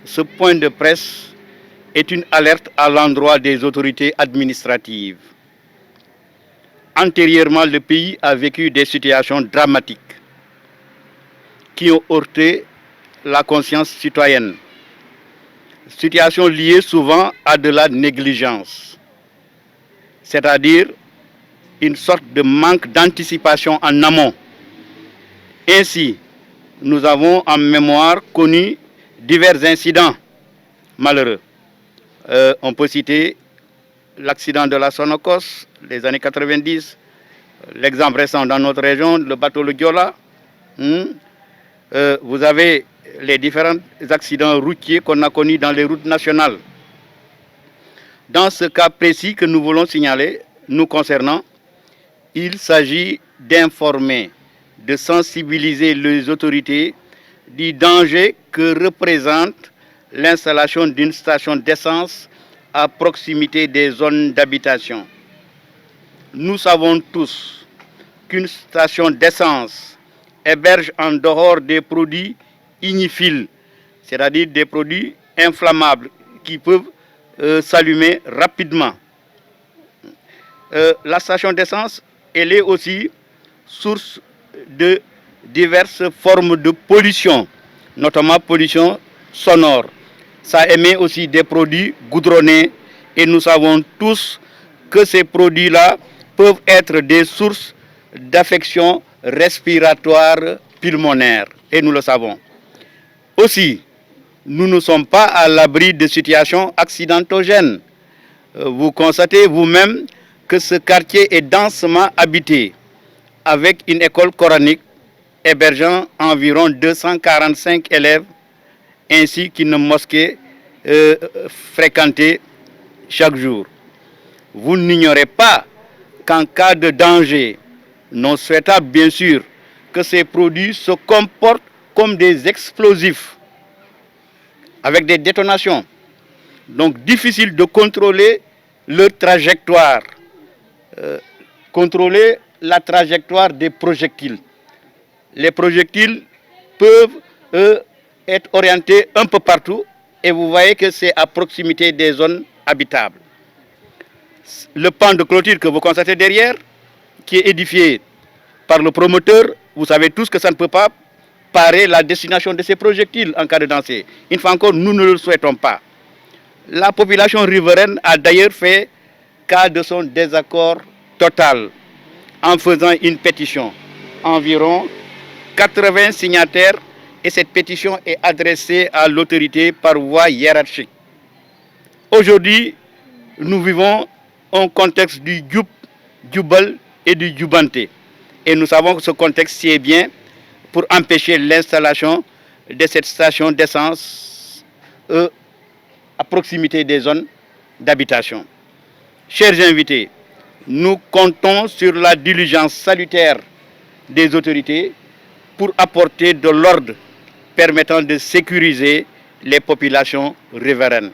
ce point de presse est une alerte à l'endroit des autorités administratives. Antérieurement, le pays a vécu des situations dramatiques qui ont heurté la conscience citoyenne. Situations liées souvent à de la négligence, c'est-à-dire une sorte de manque d'anticipation en amont. Ainsi, nous avons en mémoire connu divers incidents malheureux. On peut citer l'accident de la Sonocos, les années 90, l'exemple récent dans notre région, le bateau Le Diola. Vous avez les différents accidents routiers qu'on a connus dans les routes nationales. Dans ce cas précis que nous voulons signaler, nous concernant, il s'agit d'informer, de sensibiliser les autorités du danger que représente l'installation d'une station d'essence à proximité des zones d'habitation. Nous savons tous qu'une station d'essence héberge en dehors des produits ignifiles, c'est-à-dire des produits inflammables qui peuvent s'allumer rapidement. La station d'essence, elle est aussi source de diverses formes de pollution, notamment pollution sonore. Ça émet aussi des produits goudronnés et nous savons tous que ces produits-là peuvent être des sources d'affections respiratoires pulmonaires et nous le savons. Aussi, nous ne sommes pas à l'abri de situations accidentogènes. Vous constatez vous-même que ce quartier est densément habité avec une école coranique hébergeant environ 245 élèves ainsi qu'une mosquée fréquentée chaque jour. Vous n'ignorez pas qu'en cas de danger, non souhaitable bien sûr, que ces produits se comportent comme des explosifs avec des détonations. Donc difficile de contrôler leur trajectoire, contrôler la trajectoire des projectiles. Les projectiles peuvent être orientés un peu partout et vous voyez que c'est à proximité des zones habitables. Le pan de clôture que vous constatez derrière, qui est édifié par le promoteur, vous savez tous que ça ne peut pas parer la destination de ces projectiles en cas de danger. Une fois encore, nous ne le souhaitons pas. La population riveraine a d'ailleurs fait cas de son désaccord total en faisant une pétition. Environ 80 signataires et cette pétition est adressée à l'autorité par voie hiérarchique. Aujourd'hui, nous vivons un contexte du Djoub, Djoubal et du Djoubanté. Et nous savons que ce contexte sied bien pour empêcher l'installation de cette station d'essence à proximité des zones d'habitation. Chers invités, nous comptons sur la diligence salutaire des autorités pour apporter de l'ordre permettant de sécuriser les populations riveraines.